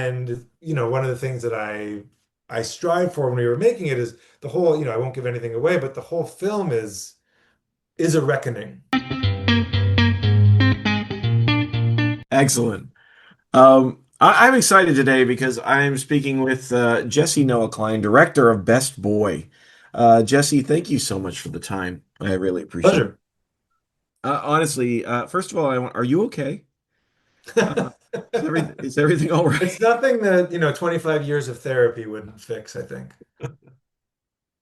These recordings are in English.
And one of the things that I strive for when we were making it is the whole, I won't give anything away, but the whole film is a reckoning. Excellent. I'm excited today because I'm speaking with Jesse Noah Klein, director of Best Boy. Jesse, thank you so much for the time. I really appreciate it. Pleasure. Honestly, first of all, are you okay? Uh, is everything all It's right? nothing that, 25 years of therapy wouldn't fix, I think.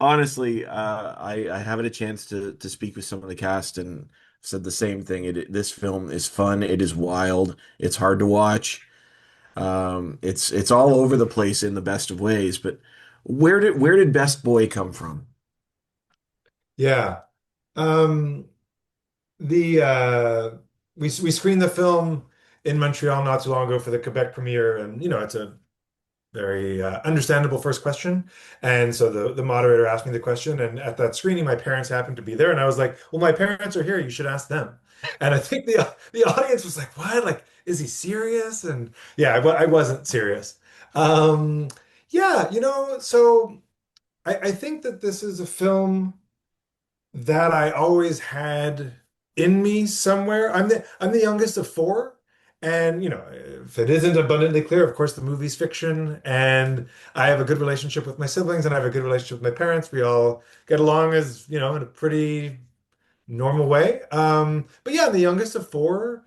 Honestly, I haven't a chance to speak with some of the cast and said the same thing. This film is fun. It is wild. It's hard to watch. It's all over the place in the best of ways, but where did Best Boy come from? Yeah. Um, the we screened the film in Montreal not too long ago for the Quebec premiere, and it's a very understandable first question. And so the moderator asked me the question, and at that screening, my parents happened to be there, and I was like, "Well, my parents are here. You should ask them." And I think the audience was like, "What? Like, is he serious?" And yeah, I wasn't serious. Um, yeah, so I think that this is a film that I always had in me somewhere. I'm the youngest of four, and if it isn't abundantly clear, of course, the movie's fiction, and I have a good relationship with my siblings, and I have a good relationship with my parents. We all get along as, in a pretty normal way. But yeah, I'm the youngest of four.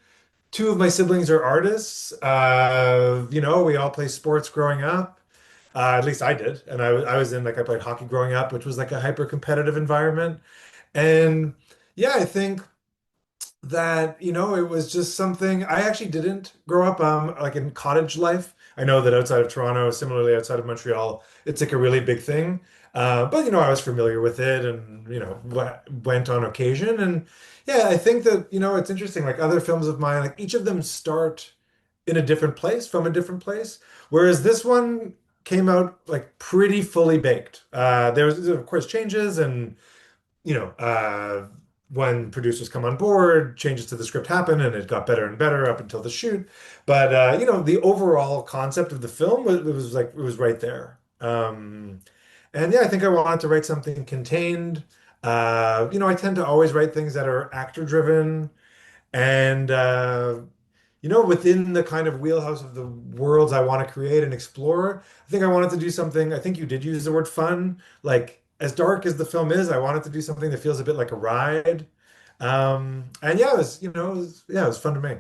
Two of my siblings are artists. We all play sports growing up. At least I did, and I was in, like, I played hockey growing up, which was like a hyper competitive environment. And yeah, I think that, it was just something I actually didn't grow up like in cottage life. I know that outside of Toronto, similarly outside of Montreal, it's like a really big thing. But I was familiar with it and went on occasion. And yeah, I think that, it's interesting. Like other films of mine, like each of them start in a different place, from a different place. Whereas this one came out like pretty fully baked. There was, of course, changes and when producers come on board, changes to the script happen, and it got better and better up until the shoot. But the overall concept of the film was like it was right there. And yeah, I think I wanted to write something contained. I tend to always write things that are actor driven, and within the kind of wheelhouse of the worlds I want to create and explore, I think I wanted to do something. I think you did use the word fun. Like, as dark as the film is, I wanted to do something that feels a bit like a ride. And yeah, yeah, it was fun to make.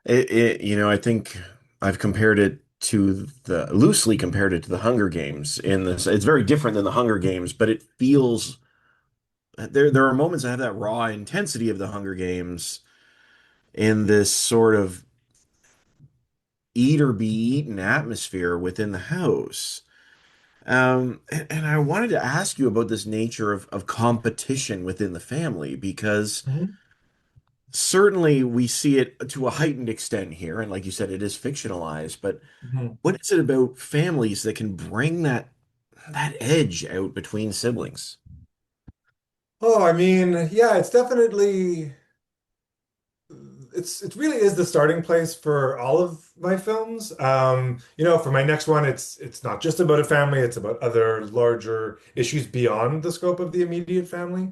I think I've compared it to the loosely compared it to the Hunger Games in this. It's very different than the Hunger Games, but it feels there are moments that have that raw intensity of the Hunger Games in this sort of eat or be eaten atmosphere within the house. And I wanted to ask you about this nature of competition within the family because Mhm. certainly we see it to a heightened extent here, and like you said, it is fictionalized, but Mhm. what is it about families that can bring that edge out between siblings? Oh, I mean, yeah, it really is the starting place for all of my films. For my next one, it's not just about a family, it's about other larger issues beyond the scope of the immediate family.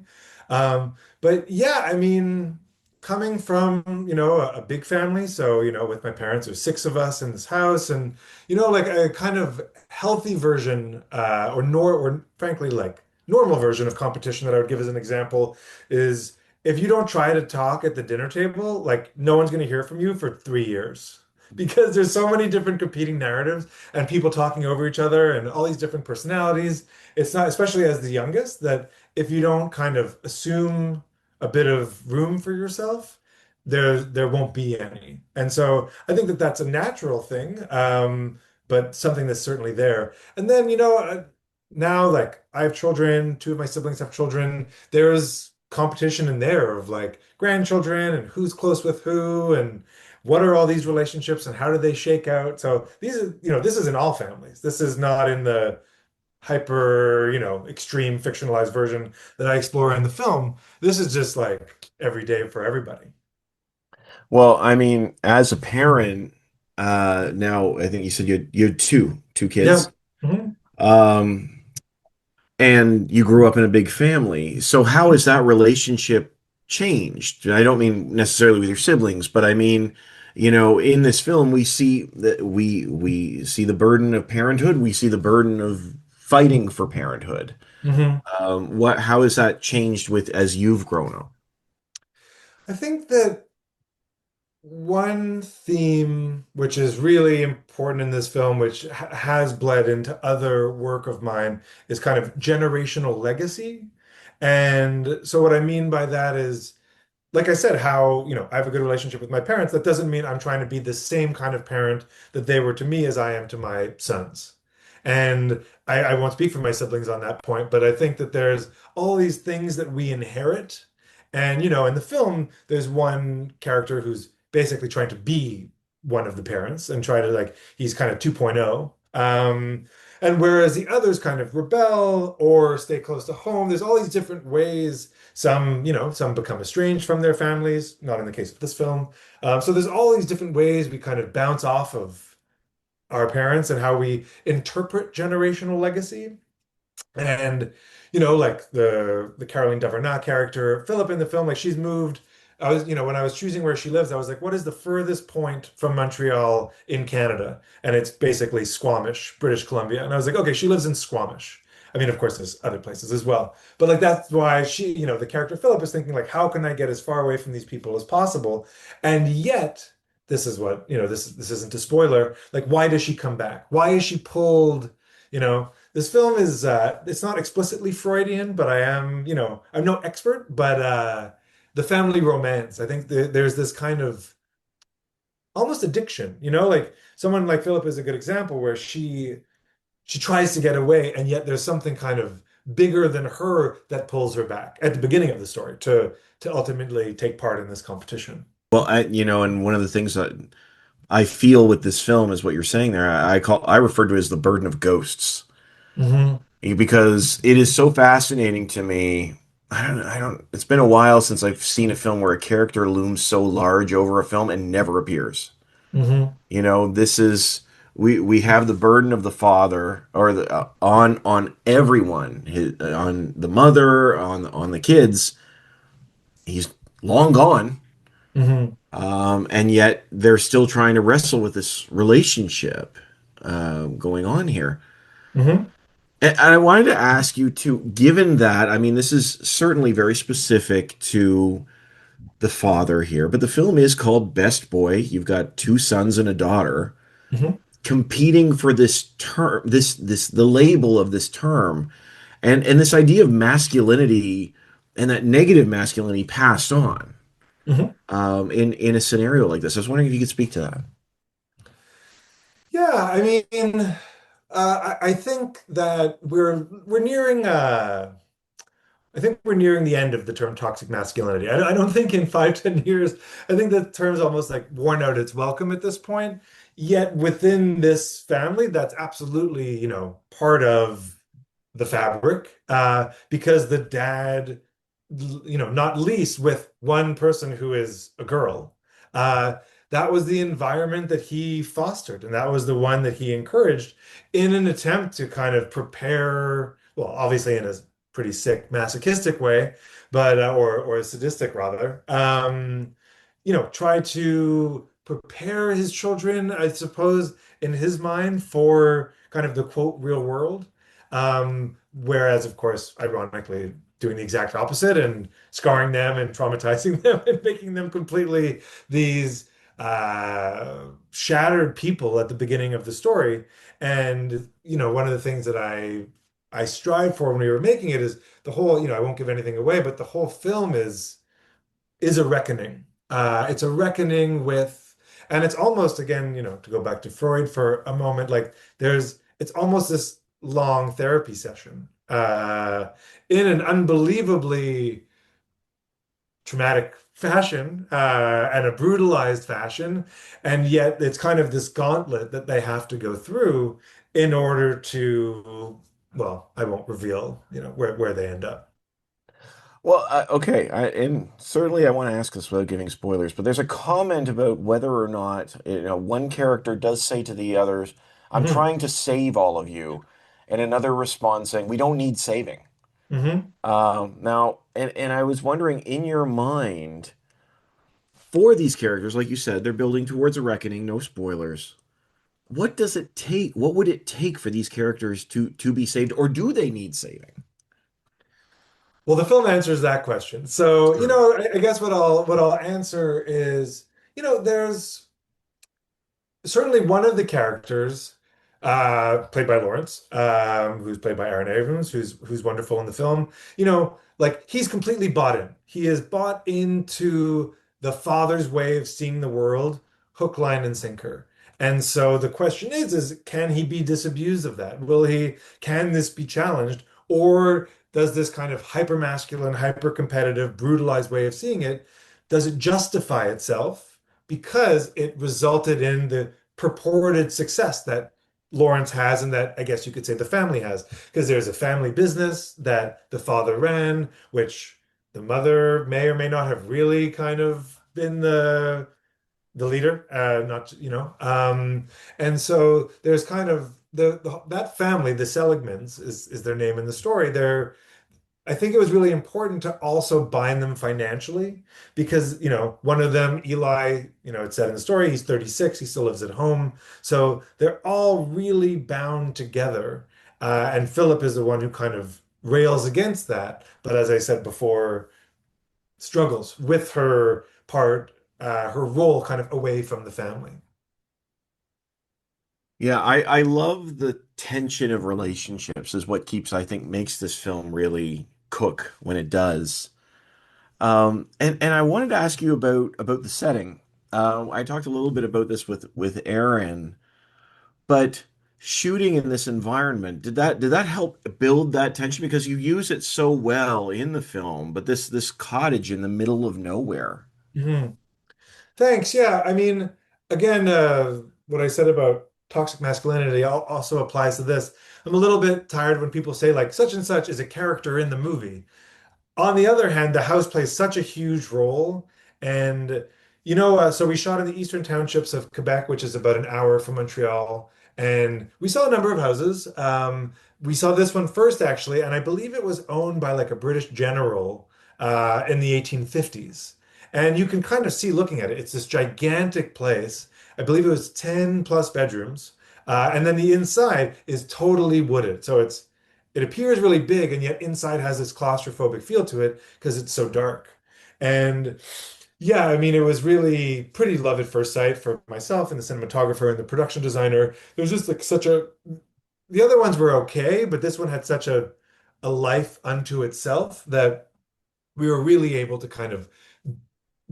But yeah, I mean, coming from, a big family, so, with my parents, there's six of us in this house, and, like a kind of healthy version, or frankly, like normal version of competition that I would give as an example is if you don't try to talk at the dinner table, like no one's going to hear from you for 3 years because there's so many different competing narratives and people talking over each other and all these different personalities. It's not, especially as the youngest, that if you don't kind of assume a bit of room for yourself, there won't be any. And so I think that that's a natural thing, but something that's certainly there. And then, now like I have children, two of my siblings have children. There's competition in there of like grandchildren and who's close with who and what are all these relationships and how do they shake out. So these are, this is in all families. This is not in the hyper, extreme fictionalized version that I explore in the film. This is just like every day for everybody. Well, I mean, as a parent, Now I think you said you had two Yeah. kids. Mhm. Um, and you grew up in a big family. So how has that relationship changed? And I don't mean necessarily with your siblings, but I mean, in this film we see that we see the burden of parenthood, we see the burden of fighting for parenthood. Mhm. What how has that changed with as you've grown up? I think that one theme which is really important in this film, which has bled into other work of mine, is kind of generational legacy. And so what I mean by that is, like I said, how, I have a good relationship with my parents. That doesn't mean I'm trying to be the same kind of parent that they were to me as I am to my sons. And I won't speak for my siblings on that point, but I think that there's all these things that we inherit. And, in the film, there's one character who's basically trying to be one of the parents and try to, like, he's kind of 2.0. And whereas the others kind of rebel or stay close to home, there's all these different ways. Some become estranged from their families, not in the case of this film. So there's all these different ways we kind of bounce off of our parents and how we interpret generational legacy. And like the Caroline Davernat character, Philip in the film, like she's moved. When I was choosing where she lives, I was like, what is the furthest point from Montreal in Canada? And it's basically Squamish, British Columbia. And I was like, okay, she lives in Squamish. I mean, of course, there's other places as well. But like that's why the character Philip is thinking like, how can I get as far away from these people as possible? And yet, this is what, this isn't a spoiler. Like, why does she come back? Why is she pulled? This film is it's not explicitly Freudian, but I'm no expert, but the family romance, I think there's this kind of almost addiction, like someone like Philip is a good example where she tries to get away, and yet there's something kind of bigger than her that pulls her back at the beginning of the story to ultimately take part in this competition. Well, and one of the things that I feel with this film is what you're saying there. I refer to it as the burden of ghosts Hmm. because it is so fascinating to me. I don't, it's been a while since I've seen a film where a character looms so large over a film and never appears. Hmm. This is we have the burden of the father or on everyone, on the mother, on the kids. He's long gone, Hmm. and yet they're still trying to wrestle with this relationship going on here. Hmm. And I wanted to ask you too, given that, I mean, this is certainly very specific to the father here, but the film is called Best Boy. You've got two sons and a daughter Hmm. competing for this term, the label of this term, and this idea of masculinity and that negative masculinity passed on Hmm. in a scenario like this. I was wondering if you could speak to that. Yeah, I mean, I think that we're nearing I think we're nearing the end of the term toxic masculinity. I don't think in 5, 10 years, I think the term's almost like worn out its welcome at this point. Yet within this family, that's absolutely, part of the fabric. Because the dad, not least with one person who is a girl, uh, that was the environment that he fostered, and that was the one that he encouraged in an attempt to kind of prepare, well, obviously in a pretty sick, masochistic way, but or a sadistic rather. Try to prepare his children, I suppose, in his mind for kind of the quote real world. Whereas, of course, ironically, doing the exact opposite and scarring them and traumatizing them and making them completely these shattered people at the beginning of the story. And, one of the things that I strive for when we were making it is the whole, I won't give anything away, but the whole film is a reckoning. It's a reckoning with, and it's almost again, to go back to Freud for a moment, like it's almost this long therapy session in an unbelievably traumatic fashion and a brutalized fashion, and yet it's kind of this gauntlet that they have to go through in order to, well, I won't reveal, where they end up. Well, okay, and certainly I want to ask this without giving spoilers, but there's a comment about whether or not, one character does say to the others, "I'm Hmm. trying to save all of you," and another responds saying, "We don't need saving." Hmm. Now, and I was wondering, in your mind, for these characters, like you said, they're building towards a reckoning, no spoilers. What does it take? What would it take for these characters to be saved, or do they need saving? Well, the film answers that question. So, Sure. I guess what I'll answer is, there's certainly one of the characters, played by Lawrence, who's played by Aaron Abrams, who's wonderful in the film. Like he's completely bought in. He is bought into the father's way of seeing the world, hook, line, and sinker. And so the question is can he be disabused of that? Can this be challenged? Or does this kind of hyper masculine, hyper competitive, brutalized way of seeing it, does it justify itself because it resulted in the purported success that Lawrence has and that I guess you could say the family has? Because there's a family business that the father ran, which the mother may or may not have really kind of been the leader, not and so there's kind of that family, the Seligmans is their name in the story. I think it was really important to also bind them financially because, one of them, Eli, it said in the story, he's 36, he still lives at home. So they're all really bound together. And Philip is the one who kind of rails against that. But as I said before, struggles with her role kind of away from the family. Yeah, I love the tension of relationships is what keeps, I think, makes this film really cook when it does. And I wanted to ask you about the setting. I talked a little bit about this with Aaron, but shooting in this environment, did that help build that tension? Because you use it so well in the film, but this cottage in the middle of nowhere. Mhm. Thanks. Yeah. I mean, again, what I said about toxic masculinity also applies to this. I'm a little bit tired when people say, like, such and such is a character in the movie. On the other hand, the house plays such a huge role. And, so we shot in the eastern townships of Quebec, which is about an hour from Montreal. And we saw a number of houses. We saw this one first, actually, and I believe it was owned by like a British general in the 1850s. And you can kind of see looking at it, it's this gigantic place. I believe it was 10 plus bedrooms. And then the inside is totally wooded. So it appears really big, and yet inside has this claustrophobic feel to it because it's so dark. And yeah, I mean, it was really pretty love at first sight for myself and the cinematographer and the production designer. There was just like the other ones were okay, but this one had such a life unto itself that we were really able to kind of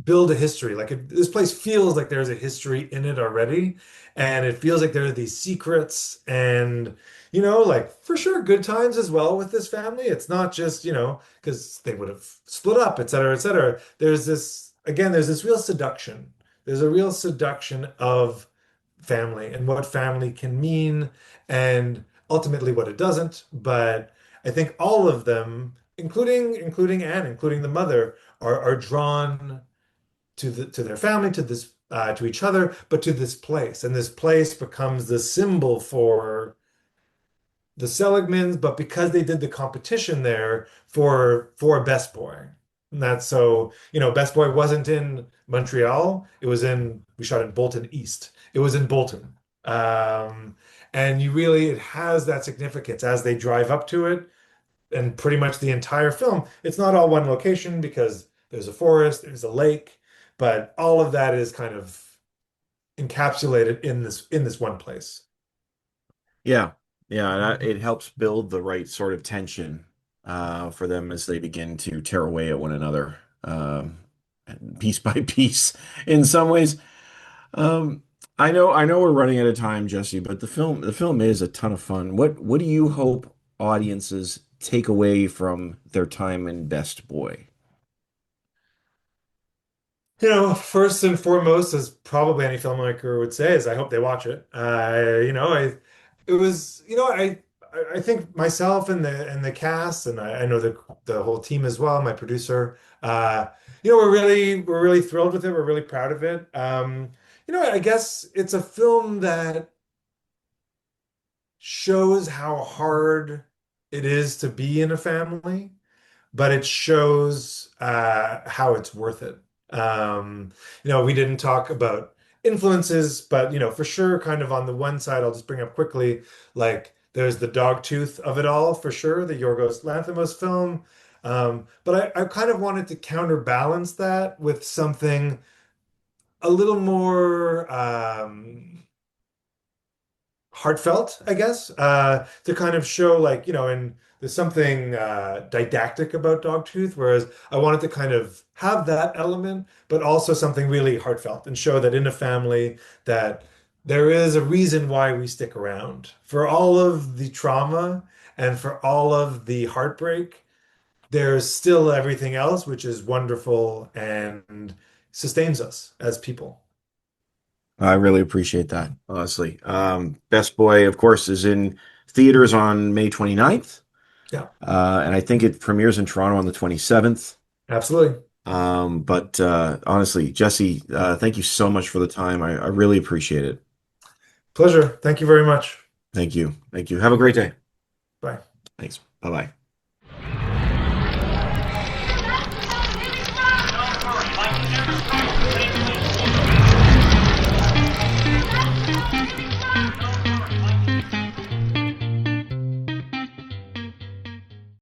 build a history. Like this place feels like there's a history in it already, and it feels like there are these secrets and like for sure good times as well with this family. It's not just, because they would have split up, et cetera, et cetera. There's this real seduction. There's a real seduction of family and what family can mean and ultimately what it doesn't. But I think all of them, including Anne, including the mother, are drawn to their family, to each other, but to this place. And this place becomes the symbol for the Seligmans, but because they did the competition there for Best Boy. And that's so, Best Boy wasn't in Montreal. We shot in Bolton East. It was in Bolton. Um, and it has that significance as they drive up to it and pretty much the entire film. It's not all one location because there's a forest, there's a lake, but all of that is kind of encapsulated in this one place. Yeah, yeah, and Mhm. it helps build the right sort of tension for them as they begin to tear away at one another, piece by piece. In some ways, um, I know we're running out of time, Jesse, but the film is a ton of fun. What do you hope audiences take away from their time in Best Boy? First and foremost, as probably any filmmaker would say, is I hope they watch it. It was, I think myself and the cast, and I know the whole team as well, my producer, we're really thrilled with it. We're really proud of it. I guess it's a film that shows how hard it is to be in a family, but it shows how it's worth it. We didn't talk about influences, but for sure, kind of on the one side, I'll just bring up quickly, like there's the dog tooth of it all for sure, the Yorgos Lanthimos film. But I kind of wanted to counterbalance that with something a little more heartfelt, I guess, to kind of show like, and there's something didactic about Dogtooth, whereas I wanted to kind of have that element, but also something really heartfelt and show that in a family that there is a reason why we stick around. For all of the trauma and for all of the heartbreak, there's still everything else, which is wonderful and sustains us as people. I really appreciate that, honestly. Best Boy, of course, is in theaters on May 29th. Yeah, And I think it premieres in Toronto on the 27th. absolutely. But honestly, Jesse, thank you so much for the time. I really appreciate it. Pleasure. Thank you very much. Thank you. Thank you. Have a great day. Bye. Thanks. Bye bye.